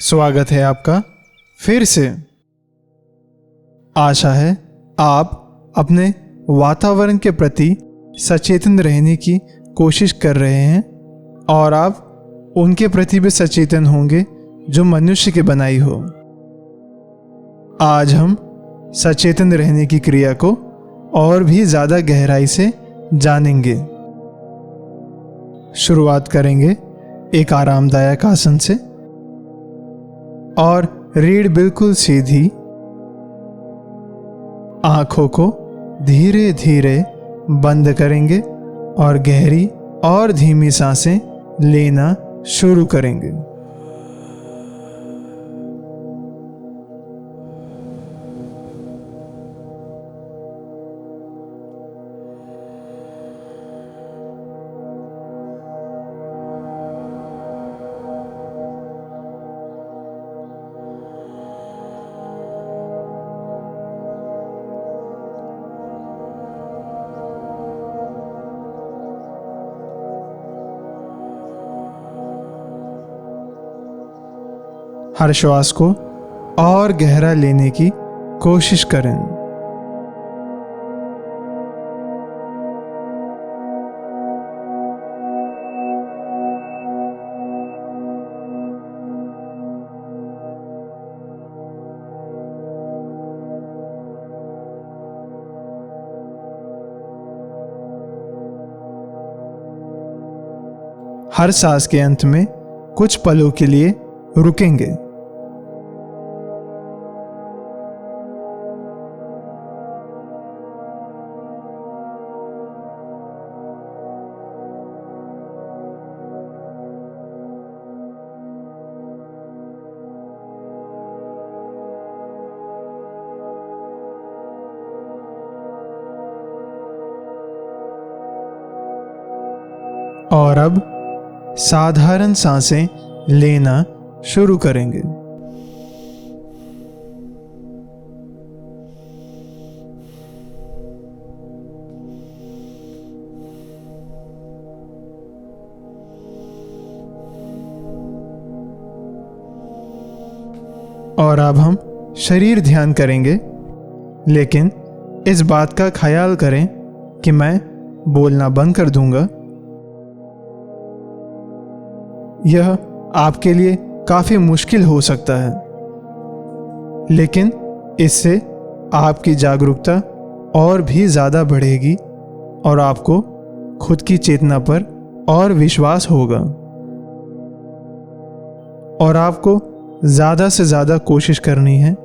स्वागत है आपका फिर से। आशा है आप अपने वातावरण के प्रति सचेतन रहने की कोशिश कर रहे हैं और आप उनके प्रति भी सचेतन होंगे जो मनुष्य की बनाई हो। आज हम सचेतन रहने की क्रिया को और भी ज्यादा गहराई से जानेंगे। शुरुआत करेंगे एक आरामदायक आसन से और रीढ़ बिल्कुल सीधी। आंखों को धीरे धीरे बंद करेंगे और गहरी और धीमी सांसें लेना शुरू करेंगे। हर श्वास को और गहरा लेने की कोशिश करें। हर सांस के अंत में कुछ पलों के लिए रुकेंगे। और अब साधारण सांसें लेना शुरू करेंगे। और अब हम शरीर ध्यान करेंगे, लेकिन इस बात का ख्याल करें कि मैं बोलना बंद कर दूंगा। यह आपके लिए काफी मुश्किल हो सकता है, लेकिन इससे आपकी जागरूकता और भी ज्यादा बढ़ेगी और आपको खुद की चेतना पर और विश्वास होगा। और आपको ज्यादा से ज्यादा कोशिश करनी है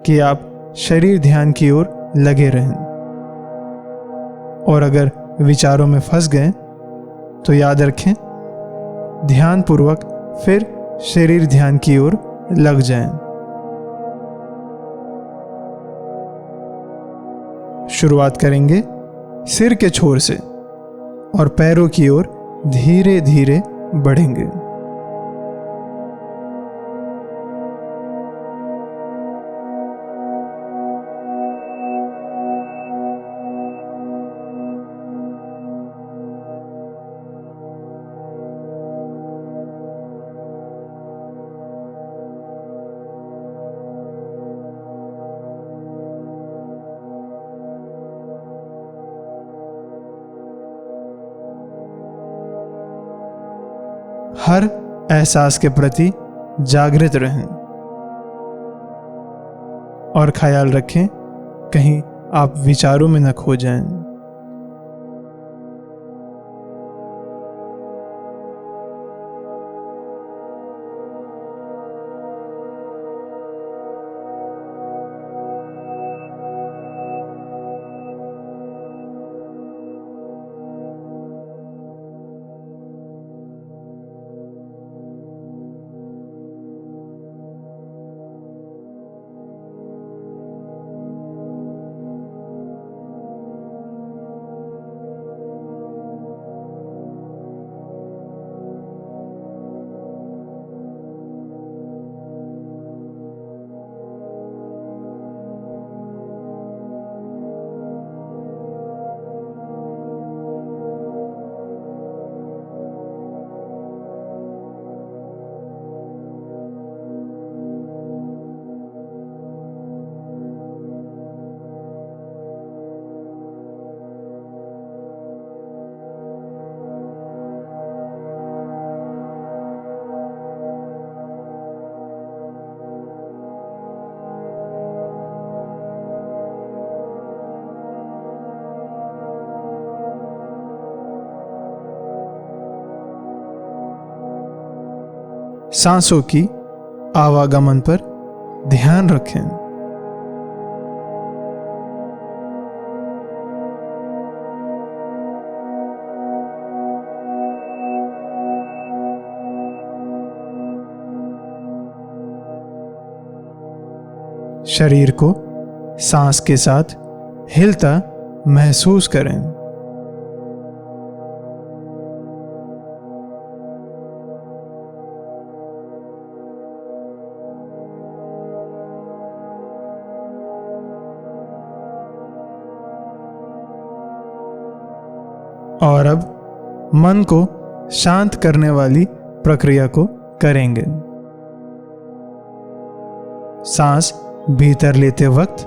कि आप शरीर ध्यान की ओर लगे रहें। और अगर विचारों में फंस गए तो याद रखें, ध्यान पूर्वक फिर शरीर ध्यान की ओर लग जाएं। शुरुआत करेंगे सिर के छोर से और पैरों की ओर धीरे धीरे बढ़ेंगे। हर एहसास के प्रति जागृत रहें और ख्याल रखें कहीं आप विचारों में न खो जाएं। सांसों की आवागमन पर ध्यान रखें। शरीर को सांस के साथ हिलता महसूस करें। और अब मन को शांत करने वाली प्रक्रिया को करेंगे। सांस भीतर लेते वक्त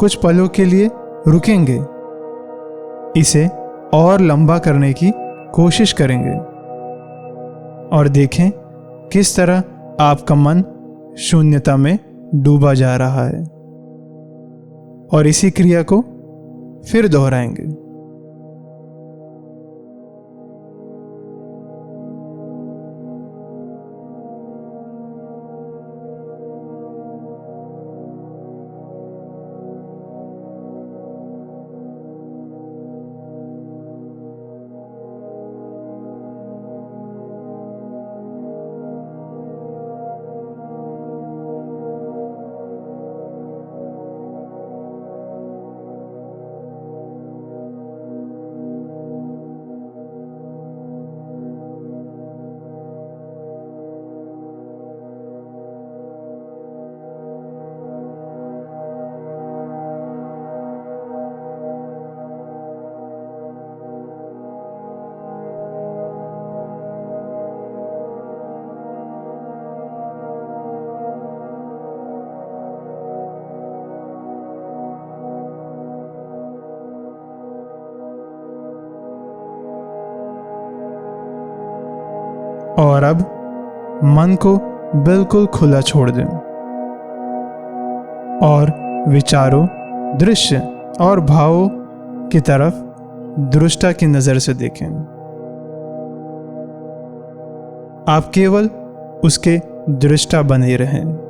कुछ पलों के लिए रुकेंगे। इसे और लंबा करने की कोशिश करेंगे और देखें किस तरह आपका मन शून्यता में डूबा जा रहा है। और इसी क्रिया को फिर दोहराएंगे। और अब मन को बिल्कुल खुला छोड़ दें और विचारों, दृश्य और भावों की तरफ दृष्टा की नजर से देखें। आप केवल उसके दृष्टा बने रहें।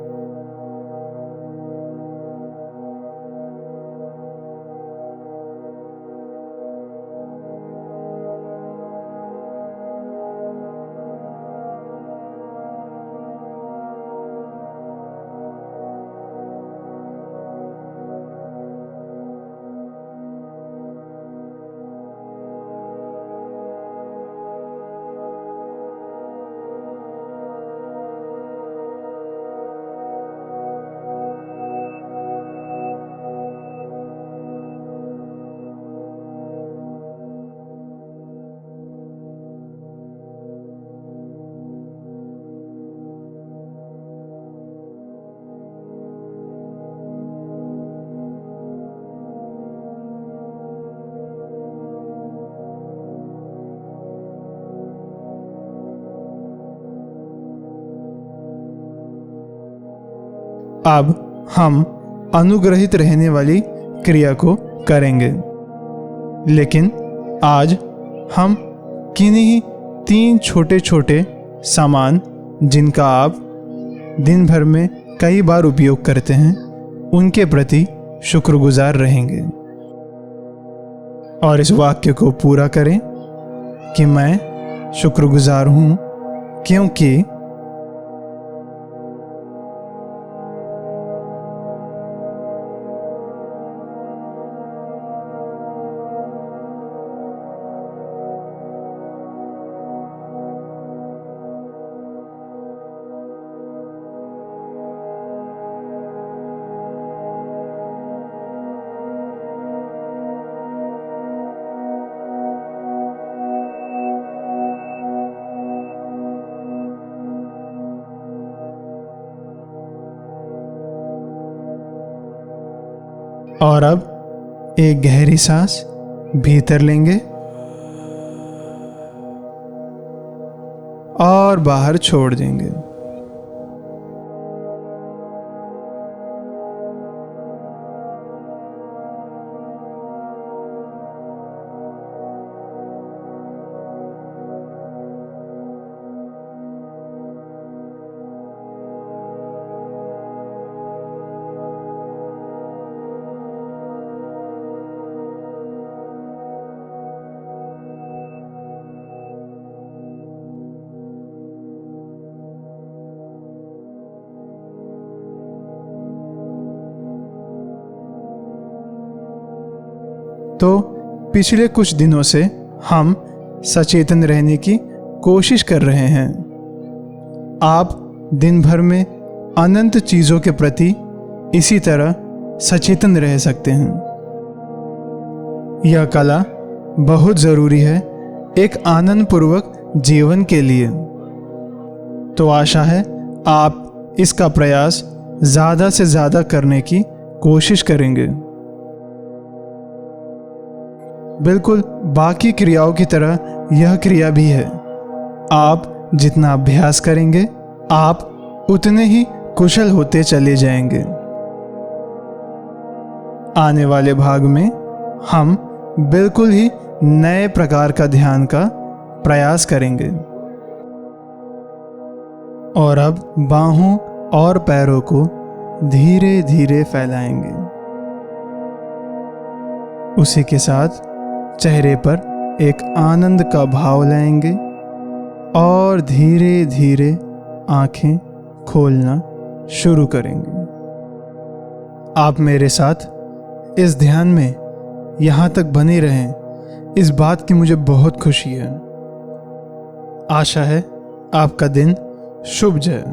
अब हम अनुग्रहित रहने वाली क्रिया को करेंगे, लेकिन आज हम किन्हीं 3 छोटे छोटे सामान जिनका आप दिन भर में कई बार उपयोग करते हैं, उनके प्रति शुक्रगुजार रहेंगे। और इस वाक्य को पूरा करें कि मैं शुक्रगुजार हूँ क्योंकि और अब एक गहरी सांस भीतर लेंगे और बाहर छोड़ देंगे। तो पिछले कुछ दिनों से हम सचेतन रहने की कोशिश कर रहे हैं। आप दिन भर में अनंत चीज़ों के प्रति इसी तरह सचेतन रह सकते हैं। यह कला बहुत ज़रूरी है एक आनंदपूर्वक जीवन के लिए। तो आशा है आप इसका प्रयास ज़्यादा से ज़्यादा करने की कोशिश करेंगे। बिल्कुल बाकी क्रियाओं की तरह यह क्रिया भी है। आप जितना अभ्यास करेंगे आप उतने ही कुशल होते चले जाएंगे। आने वाले भाग में हम बिल्कुल ही नए प्रकार का ध्यान का प्रयास करेंगे और अब बाहों और पैरों को धीरे धीरे फैलाएंगे। उसी के साथ चेहरे पर एक आनंद का भाव लाएंगे और धीरे धीरे आंखें खोलना शुरू करेंगे। आप मेरे साथ इस ध्यान में यहाँ तक बने रहें, इस बात की मुझे बहुत खुशी है। आशा है आपका दिन शुभ जाए।